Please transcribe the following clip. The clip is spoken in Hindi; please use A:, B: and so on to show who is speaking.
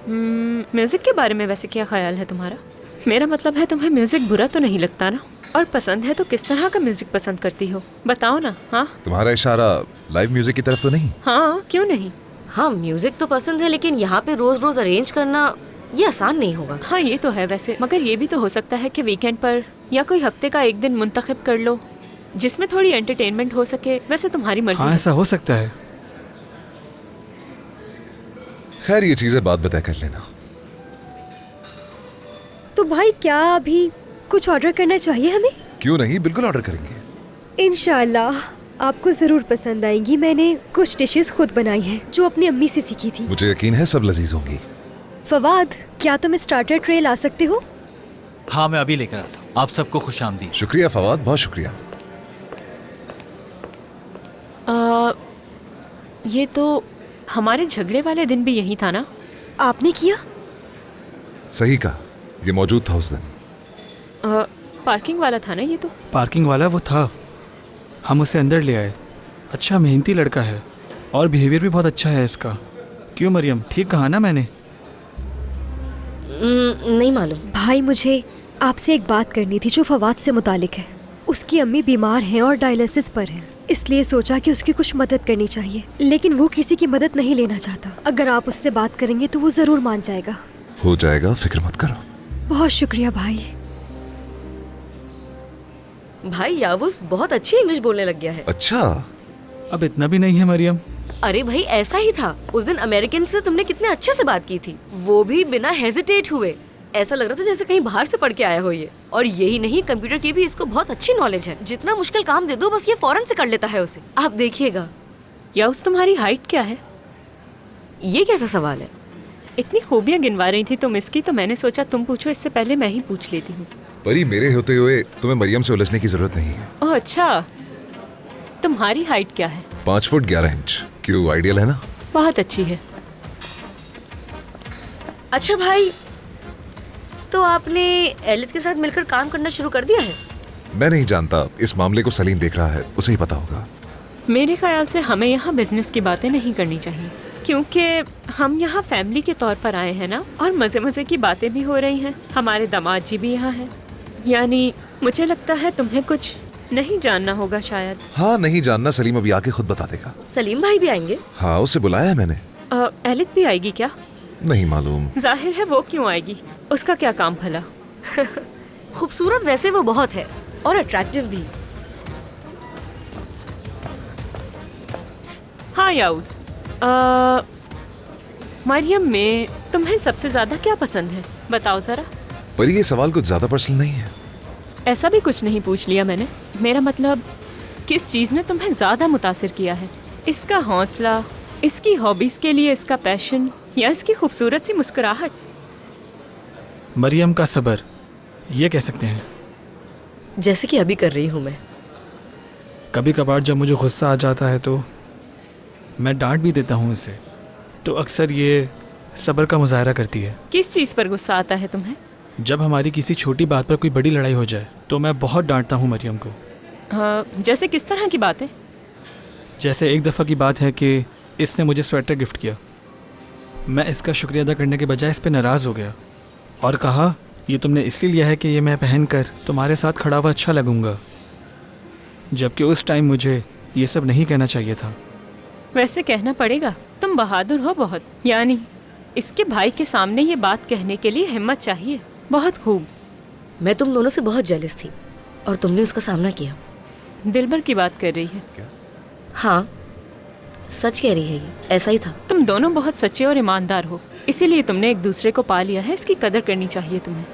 A: म्यूजिक के बारे में वैसे क्या ख्याल है तुम्हारा? मेरा मतलब है तुम्हें म्यूजिक बुरा तो नहीं लगता ना? और पसंद है तो किस तरह का म्यूजिक पसंद करती हो, बताओ ना। हाँ,
B: तुम्हारा इशारा लाइव म्यूजिक की तरफ तो नहीं?
A: हाँ, क्यों नहीं।
C: हाँ, म्यूजिक तो पसंद है, लेकिन यहाँ पे रोज रोज अरेंज करना ये आसान नहीं होगा।
A: हाँ, ये तो है वैसे, मगर ये भी तो हो सकता है कि वीकेंड पर या कोई हफ्ते का एक दिन मुंतखब कर लो जिसमें थोड़ी एंटरटेनमेंट हो सके। वैसे तुम्हारी मर्जी।
D: हाँ, ऐसा हो सकता है।
B: खैर, ये चीजें बात बताया कर लेना।
E: तो भाई क्या अभी कुछ ऑर्डर करना चाहिए हमें?
B: क्यों नहीं, बिल्कुल ऑर्डर करेंगे।
E: इंशाल्लाह आपको जरूर पसंद आएंगी। मैंने कुछ डिशेस खुद बनाई हैं जो अपनी अम्मी से सीखी थी।
B: मुझे यकीन है सब लजीज होंगी।
E: फवाद, क्या तुम स्टार्टर ट्रे ला सकते हो?
F: हाँ, मैं अभी लेकर आता हूँ। आप सबको खुशामदीद।
B: शुक्रिया फवाद, बहुत शुक्रिया।
A: ये तो हमारे झगड़े वाले दिन भी यही था ना?
E: आपने किया?
B: सही कहा, ये मौजूद था उस दिन।
A: पार्किंग वाला था ना ये तो?
D: पार्किंग वाला वो था, हम उसे अंदर ले आए। अच्छा मेहनती लड़का है और बिहेवियर भी बहुत अच्छा है इसका। क्यों मरियम, ठीक कहा ना मैंने?
C: नहीं मालूम।
E: भाई, मुझे आपसे एक बात करनी थी जो फवाद से मुतालिक है। उसकी अम्मी बीमार हैं और डायलिसिस पर हैं, इसलिए सोचा कि उसकी कुछ मदद करनी चाहिए, लेकिन वो किसी की मदद नहीं लेना चाहता। अगर आप उससे बात करेंगे तो वो जरूर मान जाएगा।
B: हो जाएगा, फिक्र मत करो।
E: बहुत शुक्रिया भाई।
C: भाई, यावुस बहुत अच्छी इंग्लिश बोलने लग गया है।
B: अच्छा,
D: अब इतना भी नहीं है मरियम।
C: अरे भाई, ऐसा ही था। उस दिन अमेरिकन से तुमने कितने अच्छे से बात की थी, वो भी बिना हेजिटेट हुए। ऐसा लग रहा था जैसे कहीं बाहर से पढ़ के आया हो ये। और यही नहीं, कंप्यूटर की भी इसको बहुत अच्छी नॉलेज है। जितना मुश्किल काम दे दो बस ये फौरन से कर लेता है उसे। आप देखिएगा।
A: या उस तुम्हारी हाइट क्या है?
C: ये कैसा सवाल है?
A: इतनी खूबियाँ गिनवा रही थी तुम इसकी, तो मैंने सोचा तुम पूछो, इससे पहले मैं ही पूछ लेती हूँ।
B: परी, मेरे होते हुए तुम्हें मरियम से उलझने की जरूरत नहीं है।
A: ओह अच्छा, तुम्हारी हाइट क्या है?
B: 5 फुट 11 इंच। क्यों, आइडियल है ना?
A: बहुत अच्छी है।
C: अच्छा भाई, तो आपने एलित के साथ मिलकर काम करना शुरू कर दिया है?
B: मैं नहीं जानता, इस मामले को सलीम देख रहा है, उसे ही पता होगा।
A: मेरे ख्याल से हमें यहाँ बिजनेस की बातें नहीं करनी चाहिए, क्योंकि हम यहाँ फैमिली के तौर पर आए हैं ना, और मजे मजे की बातें भी हो रही हैं। हमारे दामाद जी भी यहाँ हैं। यानी मुझे लगता है तुम्हें कुछ नहीं जानना होगा शायद।
B: हाँ, नहीं जानना, सलीम अभी आके खुद बता देगा।
C: सलीम भाई भी आएंगे?
B: हाँ, उसे बुलाया है मैंने।
A: एलित भी आएगी क्या?
B: नहीं मालूम।
A: जाहिर है, वो क्यों आएगी, उसका क्या काम भला।
C: खूबसूरत वैसे वो बहुत है और अट्रैक्टिव भी।
A: हाँ याउस, मरियम में तुम्हें सबसे ज्यादा क्या पसंद है, बताओ जरा।
B: पर ये सवाल कुछ ज्यादा पर्सनल नहीं है।
A: ऐसा भी कुछ नहीं पूछ लिया मैंने। मेरा मतलब, किस चीज ने तुम्हें ज्यादा मुतासिर किया है? इसका हौसला, इसकी हॉबीज के लिए इसका पैशन, या इसकी खूबसूरत सी मुस्कुराहट?
D: मरियम का सब्र, ये कह सकते हैं।
C: जैसे कि अभी कर रही हूँ मैं।
D: कभी कभार जब मुझे गुस्सा आ जाता है तो मैं डांट भी देता हूँ उसे, तो अक्सर ये सब्र का मुजाहरा करती है।
A: किस चीज़ पर गुस्सा आता है तुम्हें?
D: जब हमारी किसी छोटी बात पर कोई बड़ी लड़ाई हो जाए तो मैं बहुत डांटता हूँ मरियम को।
A: जैसे किस तरह की बात है?
D: जैसे एक दफ़ा की बात है कि इसने मुझे स्वेटर गिफ्ट किया। मैं इसका शुक्रिया अदा करने के बजाय इस पर नाराज़ हो गया और कहा, ये तुमने इसलिए लिया है कि ये मैं पहन कर तुम्हारे साथ खड़ा हुआ अच्छा लगूंगा, जबकि उस टाइम मुझे ये सब नहीं कहना चाहिए था।
A: वैसे कहना पड़ेगा, तुम बहादुर हो बहुत। यानी इसके भाई के सामने ये बात कहने के लिए हिम्मत चाहिए। बहुत खूब।
C: मैं तुम दोनों से बहुत जेलस थी और तुमने उसका सामना किया।
A: दिलबर की बात कर रही है क्या?
C: हाँ, सच कह रही है ये, ऐसा ही था।
A: तुम दोनों बहुत सच्चे और ईमानदार हो, इसीलिए तुमने एक दूसरे को पा लिया है। इसकी कदर करनी चाहिए तुम्हें।